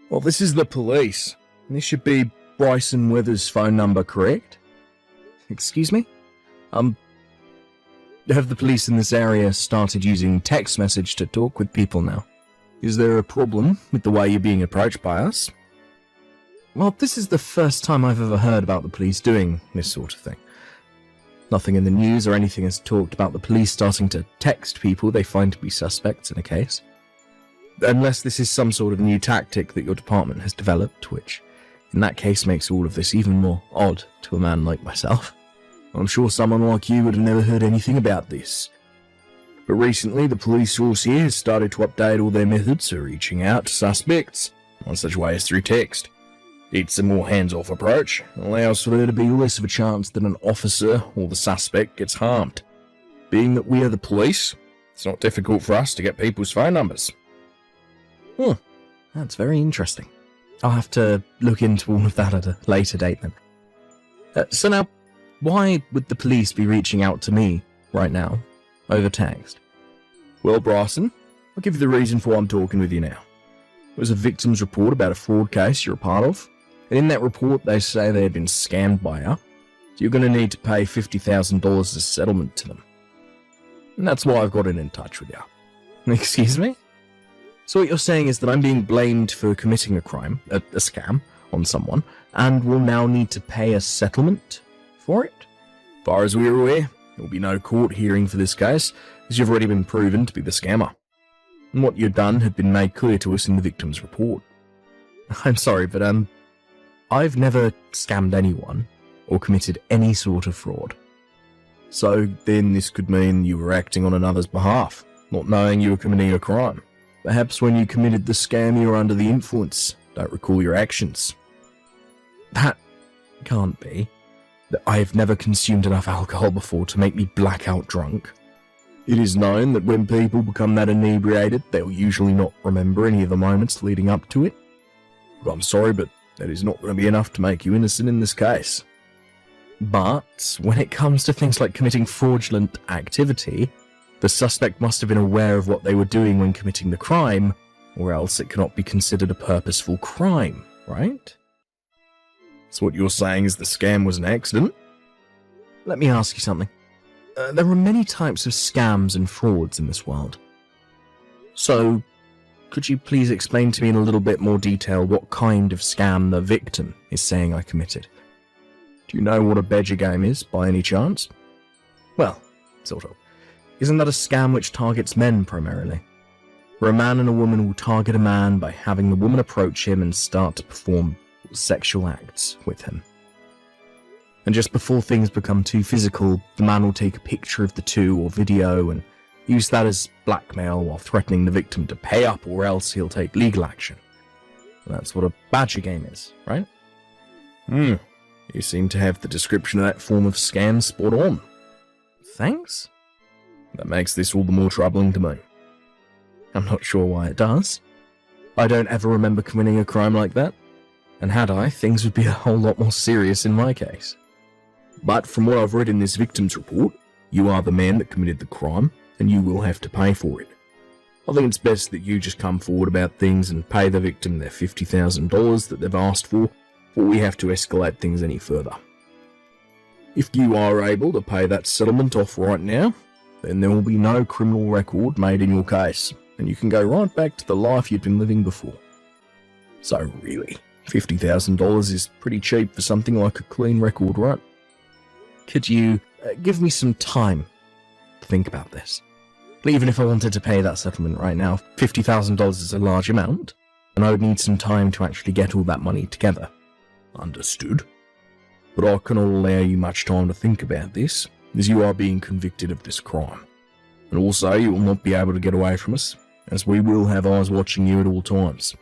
Well, this is the police. This should be Bryson Withers' phone number, correct? Excuse me? Have the police in this area started using text message to talk with people now? Is there a problem with the way you're being approached by us? Well, this is the first time I've ever heard about the police doing this sort of thing. Nothing in the news or anything has talked about the police starting to text people they find to be suspects in a case. Unless this is some sort of new tactic that your department has developed, which in that case makes all of this even more odd to a man like myself. I'm sure someone like you would have never heard anything about this. But recently, the police force here has started to update all their methods for reaching out to suspects. One such way is through text. It's a more hands-off approach, allows for there to be less of a chance that an officer or the suspect gets harmed. Being that we are the police, it's not difficult for us to get people's phone numbers. That's very interesting. I'll have to look into all of that at a later date then. So now, why would the police be reaching out to me right now, over text? Well, Bryson, I'll give you the reason for why I'm talking with you now. It was a victim's report about a fraud case you're a part of, and in that report they say they had been scammed by you, so you're going to need to pay $50,000 as settlement to them. And that's why I've gotten in touch with you. Excuse me? So what you're saying is that I'm being blamed for committing a crime, a scam, on someone, and will now need to pay a settlement for it? As far as we're aware, there will be no court hearing for this case, as you've already been proven to be the scammer. And what you've done had been made clear to us in the victim's report. I'm sorry, but I've never scammed anyone, or committed any sort of fraud. So then this could mean you were acting on another's behalf, not knowing you were committing a crime. Perhaps when you committed the scam you were under the influence, don't recall your actions. That can't be. I've never consumed enough alcohol before to make me blackout drunk. It is known that when people become that inebriated, they'll usually not remember any of the moments leading up to it. But I'm sorry, but that is not going to be enough to make you innocent in this case. But when it comes to things like committing fraudulent activity, the suspect must have been aware of what they were doing when committing the crime, or else it cannot be considered a purposeful crime, right? So what you're saying is the scam was an accident? Let me ask you something. There are many types of scams and frauds in this world. So, could you please explain to me in a little bit more detail what kind of scam the victim is saying I committed? Do you know what a badger game is, by any chance? Well, sort of. Isn't that a scam which targets men primarily? Where a man and a woman will target a man by having the woman approach him and start to perform sexual acts with him. And just before things become too physical, the man will take a picture of the two or video and use that as blackmail while threatening the victim to pay up or else he'll take legal action. And that's what a badger game is, right? You seem to have the description of that form of scam spot on. Thanks? That makes this all the more troubling to me. I'm not sure why it does. I don't ever remember committing a crime like that, and had I, things would be a whole lot more serious in my case. But from what I've read in this victim's report, you are the man that committed the crime, and you will have to pay for it. I think it's best that you just come forward about things and pay the victim their $50,000 that they've asked for, before we have to escalate things any further. If you are able to pay that settlement off right now, then there will be no criminal record made in your case, and you can go right back to the life you'd been living before. So really, $50,000 is pretty cheap for something like a clean record, right? Could you give me some time to think about this? Even if I wanted to pay that settlement right now, $50,000 is a large amount, and I would need some time to actually get all that money together. Understood. But I cannot allow you much time to think about this, as you are being convicted of this crime. And also, you will not be able to get away from us, as we will have eyes watching you at all times.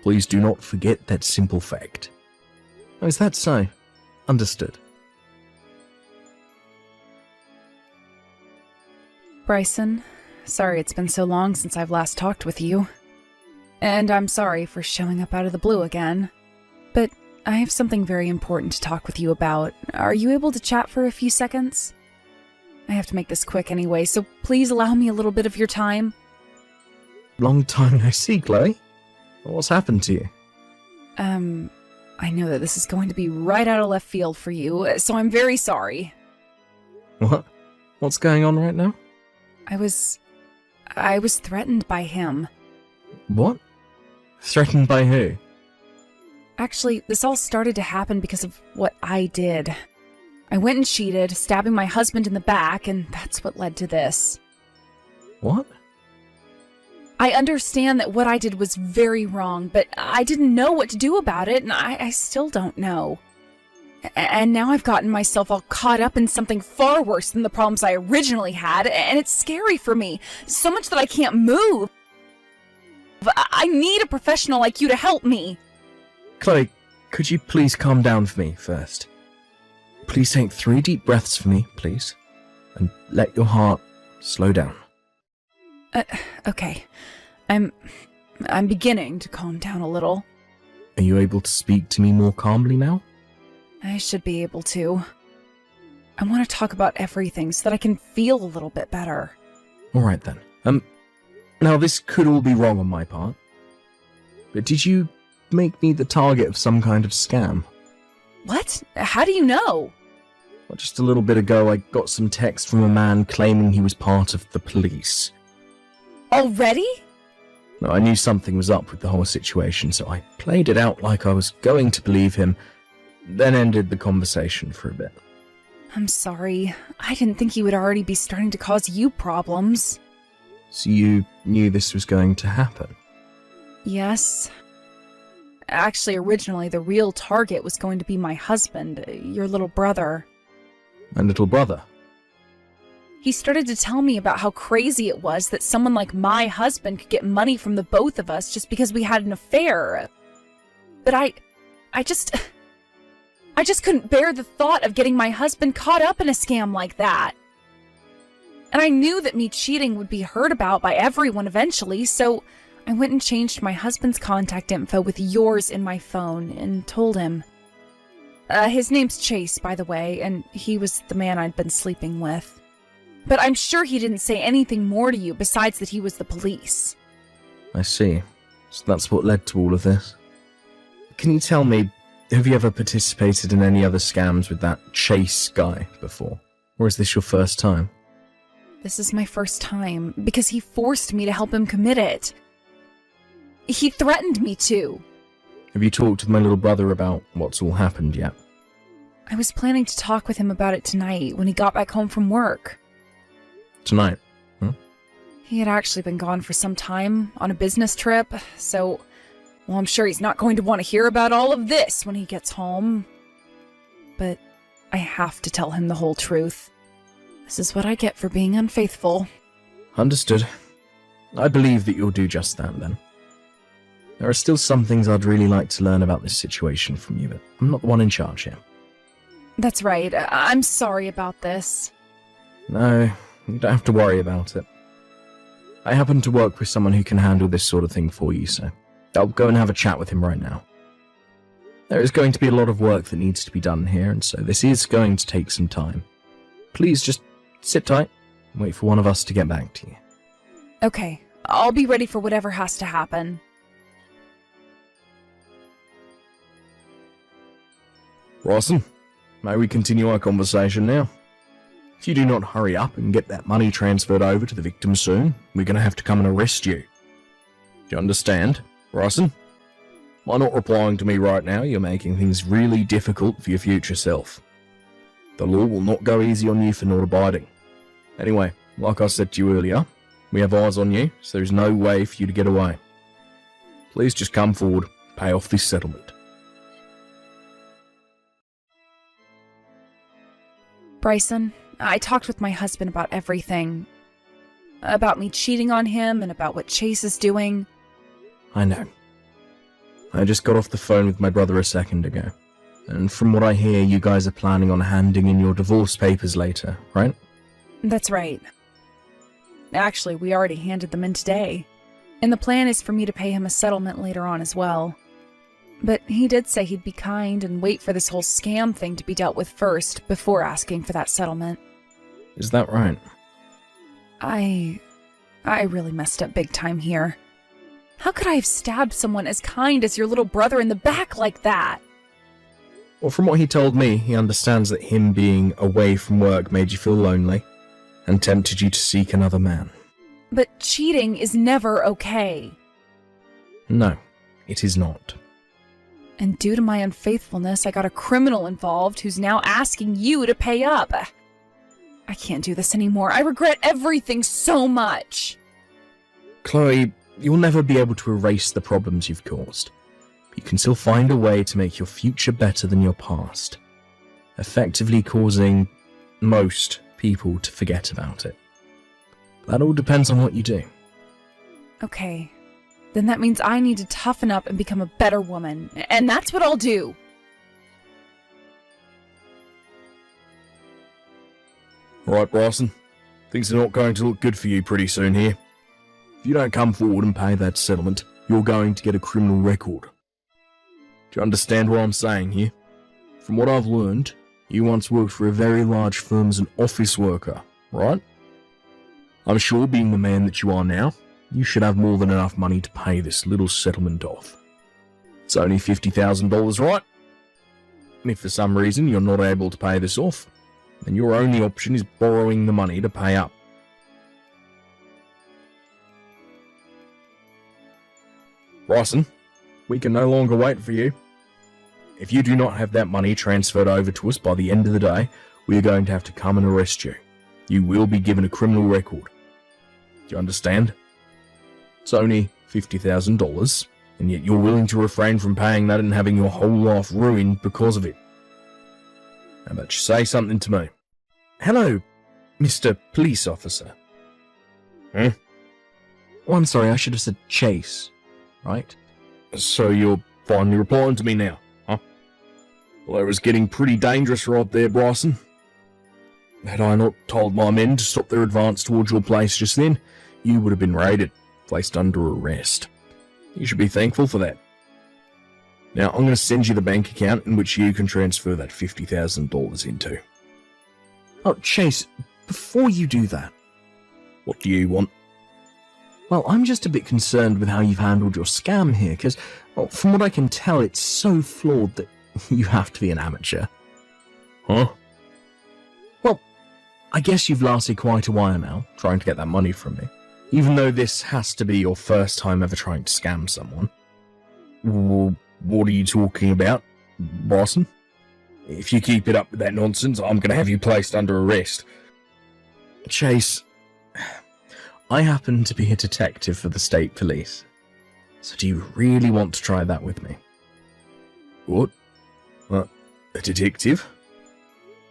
Please do not forget that simple fact. Oh, is that so? Understood. Bryson, sorry it's been so long since I've last talked with you. And I'm sorry for showing up out of the blue again. But I have something very important to talk with you about. Are you able to chat for a few seconds? I have to make this quick anyway, so please allow me a little bit of your time. Long time no see, Chloe. What's happened to you? I know that this is going to be right out of left field for you, so I'm very sorry. What? What's going on right now? I was threatened by him. What? Threatened by who? Actually, this all started to happen because of what I did. I went and cheated, stabbing my husband in the back, and that's what led to this. What? I understand that what I did was very wrong, but I didn't know what to do about it, and I still don't know. And now I've gotten myself all caught up in something far worse than the problems I originally had, and it's scary for me, so much that I can't move. I need a professional like you to help me. Chloe, could you please calm down for me first? Please take 3 deep breaths for me, please, and let your heart slow down. Okay. I'm beginning to calm down a little. Are you able to speak to me more calmly now? I should be able to. I want to talk about everything so that I can feel a little bit better. Alright then. Now this could all be wrong on my part, but did you make me the target of some kind of scam? What? How do you know? Well, just a little bit ago I got some text from a man claiming he was part of the police. Already? No, I knew something was up with the whole situation, so I played it out like I was going to believe him, then ended the conversation for a bit. I'm sorry. I didn't think he would already be starting to cause you problems. So you knew this was going to happen? Yes. Actually, originally, the real target was going to be my husband, your little brother. My little brother? He started to tell me about how crazy it was that someone like my husband could get money from the both of us just because we had an affair. But I just couldn't bear the thought of getting my husband caught up in a scam like that. And I knew that me cheating would be heard about by everyone eventually, so I went and changed my husband's contact info with yours in my phone and told him. His name's Chase, by the way, and he was the man I'd been sleeping with. But I'm sure he didn't say anything more to you besides that he was the police. I see. So that's what led to all of this. Can you tell me, have you ever participated in any other scams with that Chase guy before? Or is this your first time? This is my first time, because he forced me to help him commit it. He threatened me to. Have you talked with my little brother about what's all happened yet? I was planning to talk with him about it tonight when he got back home from work. Tonight? He had actually been gone for some time on a business trip, so, well, I'm sure he's not going to want to hear about all of this when he gets home. But I have to tell him the whole truth. This is what I get for being unfaithful. Understood. I believe that you'll do just that, then. There are still some things I'd really like to learn about this situation from you, but I'm not the one in charge here. That's right. I'm sorry about this. No, you don't have to worry about it. I happen to work with someone who can handle this sort of thing for you, so I'll go and have a chat with him right now. There is going to be a lot of work that needs to be done here, and so this is going to take some time. Please just sit tight and wait for one of us to get back to you. Okay, I'll be ready for whatever has to happen. Rawson, may we continue our conversation now? If you do not hurry up and get that money transferred over to the victim soon, we're going to have to come and arrest you. Do you understand, Rawson? By not replying to me right now, you're making things really difficult for your future self. The law will not go easy on you for not abiding. Anyway, like I said to you earlier, we have eyes on you, so there's no way for you to get away. Please just come forward, pay off this settlement. Bryson, I talked with my husband about everything. About me cheating on him and about what Chase is doing. I know. I just got off the phone with my brother a second ago. And from what I hear, you guys are planning on handing in your divorce papers later, right? That's right. Actually, we already handed them in today. And the plan is for me to pay him a settlement later on as well. But he did say he'd be kind and wait for this whole scam thing to be dealt with first before asking for that settlement. Is that right? I really messed up big time here. How could I have stabbed someone as kind as your little brother in the back like that? Well, from what he told me, he understands that him being away from work made you feel lonely and tempted you to seek another man. But cheating is never okay. No, it is not. And due to my unfaithfulness, I got a criminal involved who's now asking you to pay up. I can't do this anymore. I regret everything so much. Chloe, you'll never be able to erase the problems you've caused. You can still find a way to make your future better than your past, effectively causing most people to forget about it. That all depends on what you do. Okay, then that means I need to toughen up and become a better woman, and that's what I'll do. Right, Bryson. Things are not going to look good for you pretty soon here. If you don't come forward and pay that settlement, you're going to get a criminal record. Do you understand what I'm saying here? From what I've learned, you once worked for a very large firm as an office worker, right? I'm sure, being the man that you are now, you should have more than enough money to pay this little settlement off. It's only $50,000, right? And if for some reason you're not able to pay this off, then your only option is borrowing the money to pay up. Bryson, we can no longer wait for you. If you do not have that money transferred over to us by the end of the day, we are going to have to come and arrest you. You will be given a criminal record. Do you understand? It's only $50,000, and yet you're willing to refrain from paying that and having your whole life ruined because of it. How about you say something to me? Hello, Mr. Police Officer. Oh, I'm sorry, I should have said Chase, right? So you're finally replying to me now, huh? Well, it was getting pretty dangerous right there, Bryson. Had I not told my men to stop their advance towards your place just then, you would have been raided, placed under arrest. You should be thankful for that. Now, I'm going to send you the bank account in which you can transfer that $50,000 into. Oh, Chase, before you do that... What do you want? Well, I'm just a bit concerned with how you've handled your scam here, because, well, from what I can tell, it's so flawed that you have to be an amateur. Huh? Well, I guess you've lasted quite a while now, trying to get that money from me, even though this has to be your first time ever trying to scam someone. Well, what are you talking about, Bryson? If you keep it up with that nonsense, I'm going to have you placed under arrest. Chase, I happen to be a detective for the state police. So do you really want to try that with me? What? A detective?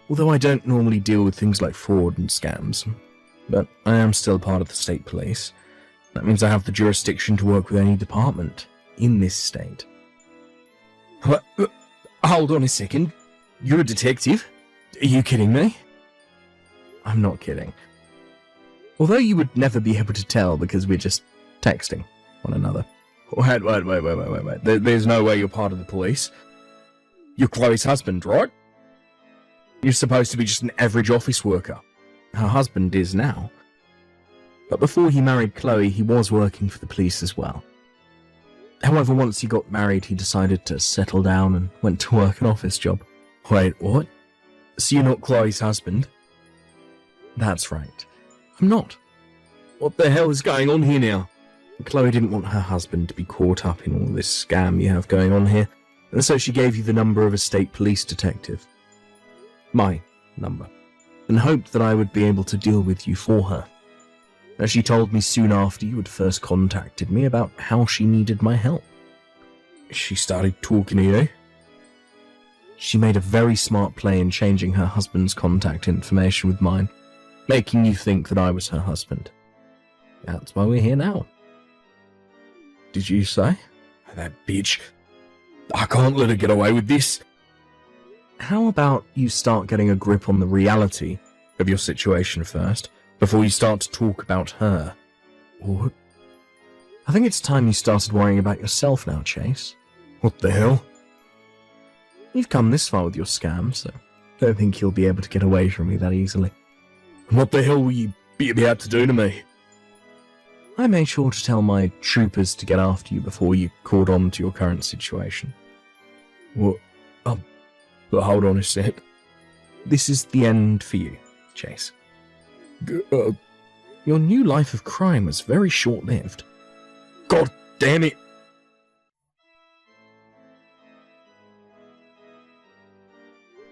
Although I don't normally deal with things like fraud and scams, but I am still part of the state police. That means I have the jurisdiction to work with any department in this state. Hold on a second. You're a detective? Are you kidding me? I'm not kidding. Although you would never be able to tell because we're just texting one another. Wait. There's no way you're part of the police. You're Chloe's husband, right? You're supposed to be just an average office worker. Her husband is now. But before he married Chloe, he was working for the police as well. However, once he got married, he decided to settle down and went to work an office job. Wait, what? So you're not Chloe's husband? That's right. I'm not. What the hell is going on here now? Chloe didn't want her husband to be caught up in all this scam you have going on here, and so she gave you the number of a state police detective. My number. And hoped that I would be able to deal with you for her. As she told me soon after you had first contacted me about how she needed my help. She started talking to you. She made a very smart play in changing her husband's contact information with mine, making you think that I was her husband. That's why we're here now. Did you say? That bitch. I can't let her get away with this. How about you start getting a grip on the reality of your situation first, before you start to talk about her? What? I think it's time you started worrying about yourself now, Chase. What the hell? You've come this far with your scam, so I don't think you'll be able to get away from me that easily. What the hell will you be about to do to me? I made sure to tell my troopers to get after you before you caught on to your current situation. What? But hold on a sec. This is the end for you, Chase. Your new life of crime was very short-lived. God damn it!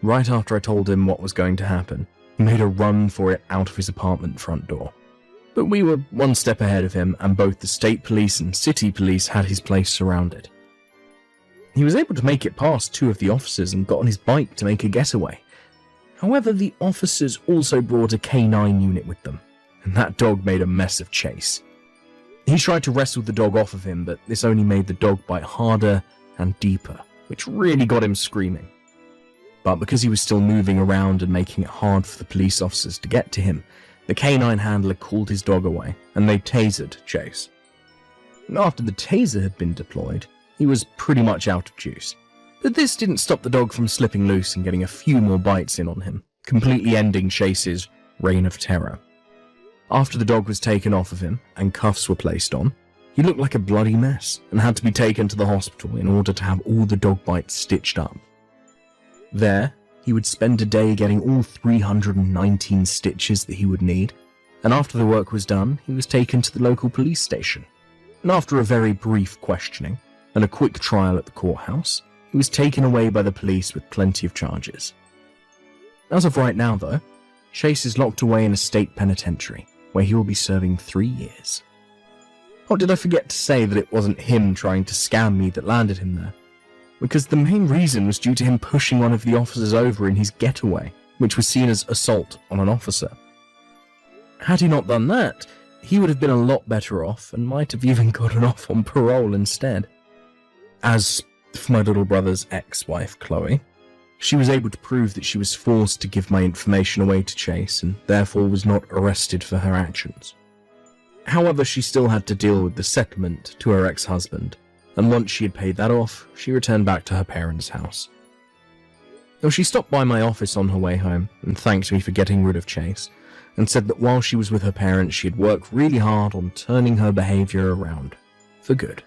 Right after I told him what was going to happen, he made a run for it out of his apartment front door. But we were one step ahead of him, and both the state police and city police had his place surrounded. He was able to make it past 2 of the officers and got on his bike to make a getaway. However, the officers also brought a K9 unit with them, and that dog made a mess of Chase. He tried to wrestle the dog off of him, but this only made the dog bite harder and deeper, which really got him screaming. But because he was still moving around and making it hard for the police officers to get to him, the K9 handler called his dog away, and they tasered Chase. After the taser had been deployed, he was pretty much out of juice. But this didn't stop the dog from slipping loose and getting a few more bites in on him, completely ending Chase's reign of terror. After the dog was taken off of him and cuffs were placed on, he looked like a bloody mess and had to be taken to the hospital in order to have all the dog bites stitched up. There, he would spend a day getting all 319 stitches that he would need, and after the work was done, he was taken to the local police station. And after a very brief questioning and a quick trial at the courthouse, he was taken away by the police with plenty of charges. As of right now, though, Chase is locked away in a state penitentiary, where he will be serving 3 years. Oh, did I forget to say that it wasn't him trying to scam me that landed him there? Because the main reason was due to him pushing one of the officers over in his getaway, which was seen as assault on an officer. Had he not done that, he would have been a lot better off and might have even gotten off on parole instead. As for my little brother's ex-wife, Chloe, she was able to prove that she was forced to give my information away to Chase and therefore was not arrested for her actions. However, she still had to deal with the settlement to her ex-husband, and once she had paid that off, she returned back to her parents' house. Though she stopped by my office on her way home and thanked me for getting rid of Chase, and said that while she was with her parents, she had worked really hard on turning her behaviour around for good.